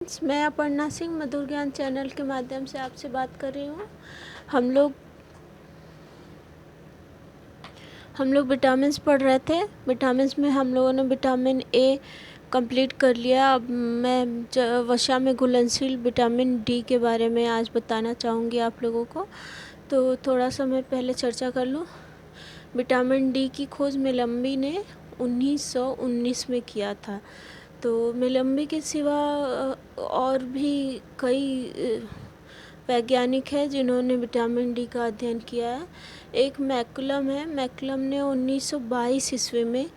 मैं अपर्णा सिंह मधुर ज्ञान चैनल के माध्यम से आपसे बात कर रही हूँ। हम लोग विटामिन्स पढ़ रहे थे। विटामिन्स में हम लोगों ने विटामिन ए कंप्लीट कर लिया। अब मैं वसा में घुलनशील विटामिन डी के बारे में आज बताना चाहूँगी आप लोगों को। तो थोड़ा सा मैं पहले चर्चा कर लूँ। विटामिन डी की खोज मेलम्बी ने 1919 में किया था। तो मेलम्बी के सिवा और भी कई वैज्ञानिक हैं जिन्होंने विटामिन डी का अध्ययन किया है। एक मैकुलम है। मैकुलम ने 1922 ईस्वी में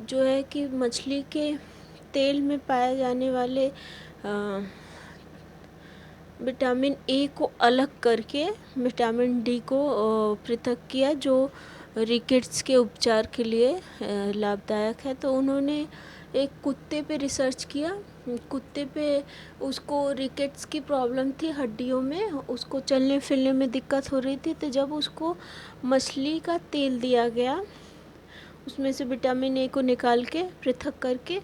जो है कि मछली के तेल में पाए जाने वाले विटामिन ए को अलग करके विटामिन डी को पृथक किया, जो रिकेट्स के उपचार के लिए लाभदायक है। तो उन्होंने एक कुत्ते पे रिसर्च किया। कुत्ते पे उसको रिकेट्स की प्रॉब्लम थी हड्डियों में, उसको चलने फिरने में दिक्कत हो रही थी। तो जब उसको मछली का तेल दिया गया, उसमें से विटामिन ए को निकाल के पृथक करके,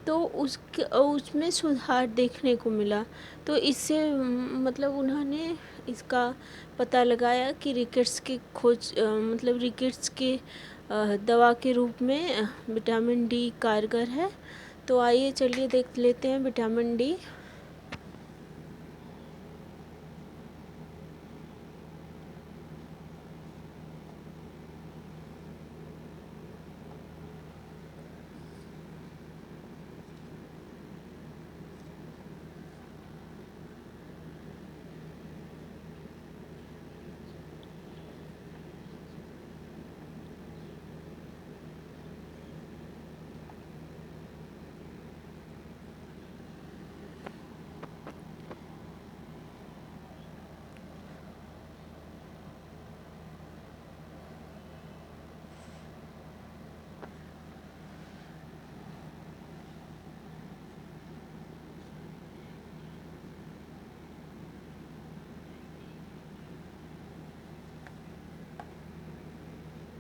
तो उसमें सुधार देखने को मिला। तो इससे मतलब उन्होंने इसका पता लगाया कि रिकेट्स की खोज मतलब रिकेट्स के दवा के रूप में विटामिन डी कारगर है। तो आइए चलिए देख लेते हैं विटामिन डी।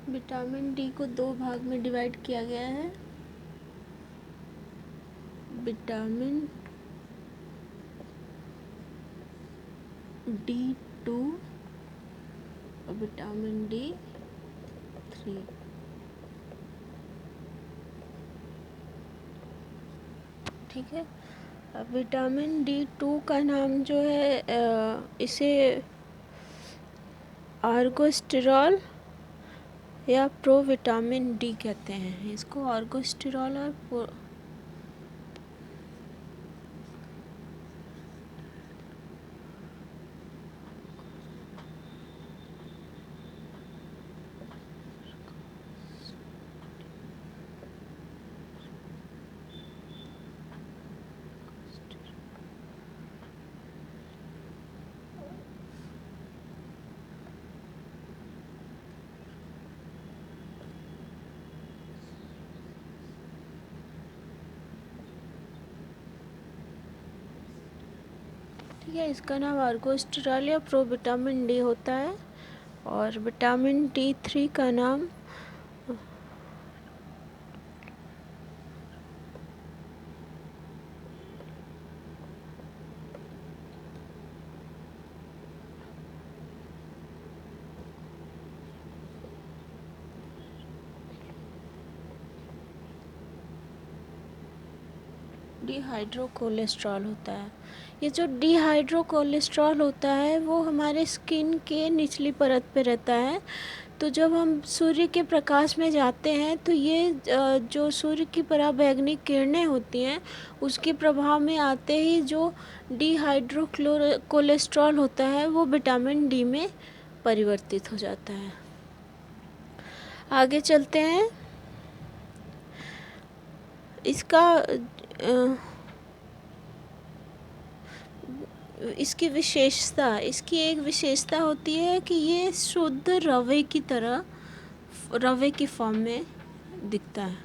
विटामिन डी को दो भाग में डिवाइड किया गया है। विटामिन D2 और विटामिन D3। ठीक है। अब विटामिन D2 का नाम जो है इसे आर्गोस्टेरॉल या प्रोविटामिन डी कहते हैं। इसको आर्गोस्टेरॉल और ठीक है, इसका नाम आर्गोस्टेरॉल या प्रोविटामिन डी होता है। और विटामिन D3 का नाम डिहाइड्रोकोलेस्ट्रॉल होता है। ये जो डिहाइड्रोकोलेस्ट्रॉल होता है वो हमारे स्किन के निचली परत पे रहता है। तो जब हम सूर्य के प्रकाश में जाते हैं तो ये जो सूर्य की पराबैंगनी किरणें होती हैं उसके प्रभाव में आते ही जो कोलेस्ट्रॉल होता है वो विटामिन डी में परिवर्तित हो जाता है। आगे चलते हैं। इसका इसकी एक विशेषता होती है कि ये शुद्ध रवे की फॉर्म में दिखता है।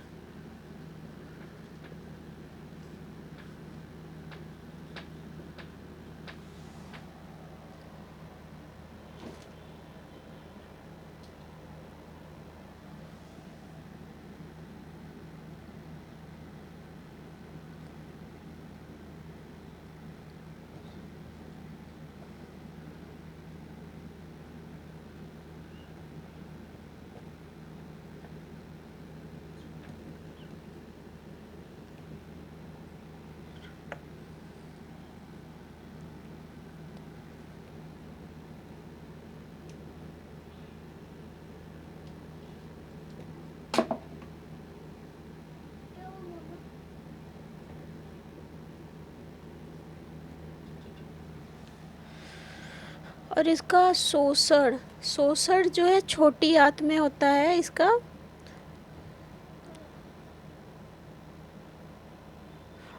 और इसका शोषण शोषण जो है छोटी आंत में होता है इसका।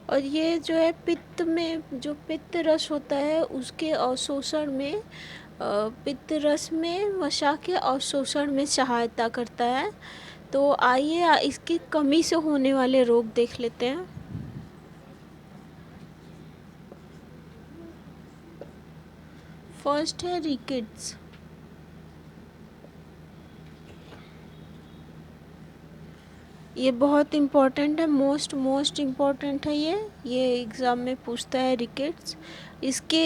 और ये जो है पित्त में, जो पित्त रस होता है उसके अवशोषण में, पित्त रस में वसा के अवशोषण में सहायता करता है। तो आइए इसकी कमी से होने वाले रोग देख लेते हैं। फर्स्ट है रिकेट्स। ये बहुत इम्पोर्टेंट है, मोस्ट इम्पोर्टेंट है ये एग्ज़ाम में पूछता है रिकेट्स। इसके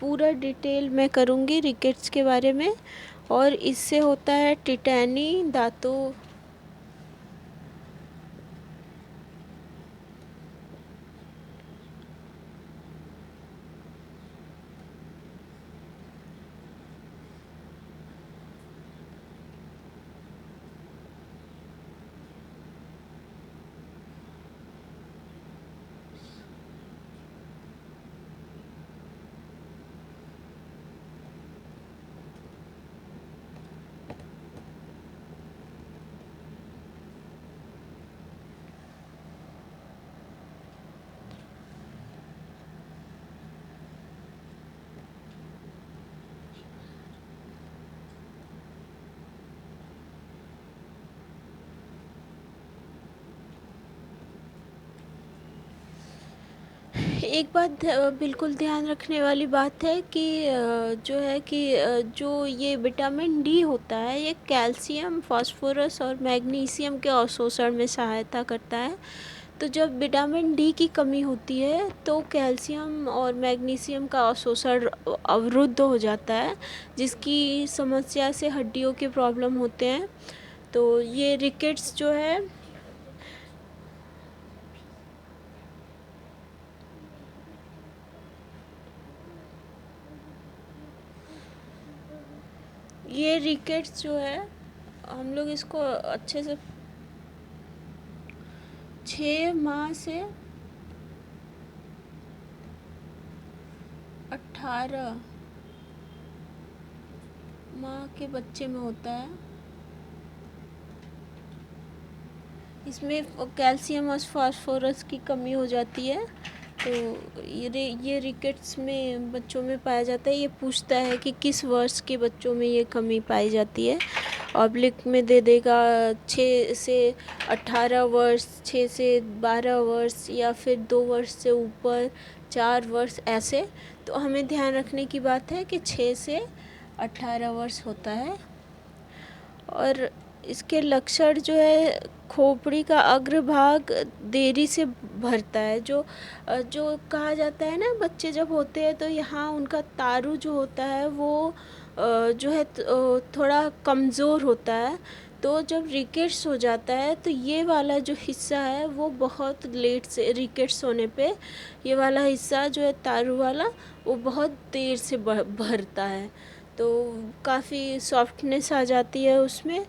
पूरा डिटेल मैं करूँगी रिकेट्स के बारे में। और इससे होता है टिटैनी दांतों, एक बात बिल्कुल ध्यान रखने वाली बात है कि जो है कि जो ये विटामिन डी होता है ये कैल्शियम, फास्फोरस और मैग्नीशियम के अवशोषण में सहायता करता है। तो जब विटामिन डी की कमी होती है तो कैल्शियम और मैग्नीशियम का अवशोषण अवरुद्ध हो जाता है, जिसकी समस्या से हड्डियों के प्रॉब्लम होते हैं। तो ये रिकेट्स जो है, ये रिकेट्स जो है हम लोग इसको अच्छे से 6 माह से 18 माह के बच्चे में होता है। इसमें कैल्शियम और फास्फोरस की कमी हो जाती है। तो ये रिकेट्स में बच्चों में पाया जाता है। ये पूछता है कि किस वर्ष के बच्चों में ये कमी पाई जाती है। ऑब्लिक में दे देगा 6 से 18 वर्ष, 6 से 12 वर्ष, या फिर 2 वर्ष से ऊपर, 4 वर्ष ऐसे। तो हमें ध्यान रखने की बात है कि 6 से 18 वर्ष होता है। और इसके लक्षण जो है, खोपड़ी का अग्रभाग देरी से भरता है। जो कहा जाता है ना, बच्चे जब होते हैं तो यहाँ उनका तारू जो होता है वो जो है थोड़ा कमज़ोर होता है। तो जब रिकेट्स हो जाता है तो ये वाला जो हिस्सा है वो बहुत लेट से, रिकेट्स होने पे ये वाला हिस्सा जो है तारू वाला, वो बहुत देर से भरता है। तो काफ़ी सॉफ्टनेस आ जाती है उसमें।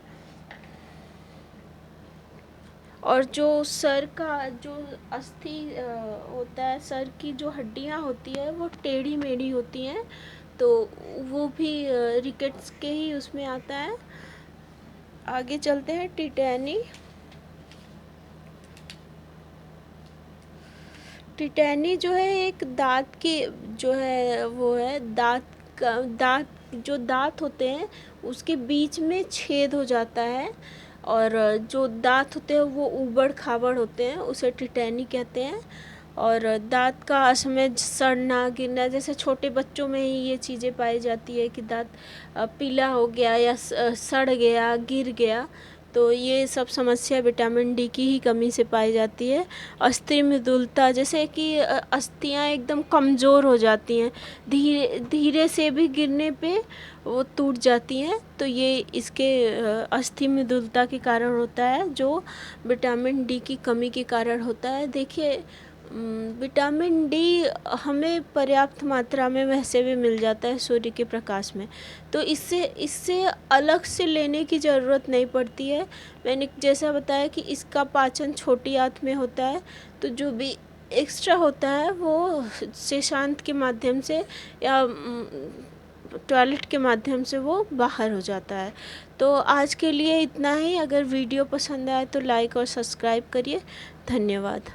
और जो सर का जो अस्थि होता है, सर की जो हड्डियां होती है वो टेढ़ी मेढ़ी होती हैं। तो वो भी रिकेट्स के ही उसमें आता है। आगे चलते हैं। टिटैनी। टिटैनी जो है एक दांत की जो है वो है, दांत जो दांत होते हैं उसके बीच में छेद हो जाता है। और जो दांत होते हैं वो ऊबड़ खाबड़ होते हैं, उसे टिटैनी कहते हैं। और दांत का असमय सड़ना, गिरना, जैसे छोटे बच्चों में ही ये चीज़ें पाई जाती है कि दांत पीला हो गया या सड़ गया, गिर गया। तो ये सब समस्या विटामिन डी की ही कमी से पाई जाती है। अस्थि मृदुलता, जैसे कि अस्थियाँ एकदम कमज़ोर हो जाती हैं, धीरे धीरे से भी गिरने पे वो टूट जाती हैं। तो ये इसके अस्थि मृदुलता के कारण होता है, जो विटामिन डी की कमी के कारण होता है। देखिए, विटामिन डी हमें पर्याप्त मात्रा में वैसे भी मिल जाता है सूर्य के प्रकाश में। तो इससे अलग से लेने की ज़रूरत नहीं पड़ती है। मैंने जैसा बताया कि इसका पाचन छोटी आंत में होता है। तो जो भी एक्स्ट्रा होता है वो सेशांत के माध्यम से या टॉयलेट के माध्यम से वो बाहर हो जाता है। तो आज के लिए इतना ही। अगर वीडियो पसंद आए तो लाइक और सब्सक्राइब करिए। धन्यवाद।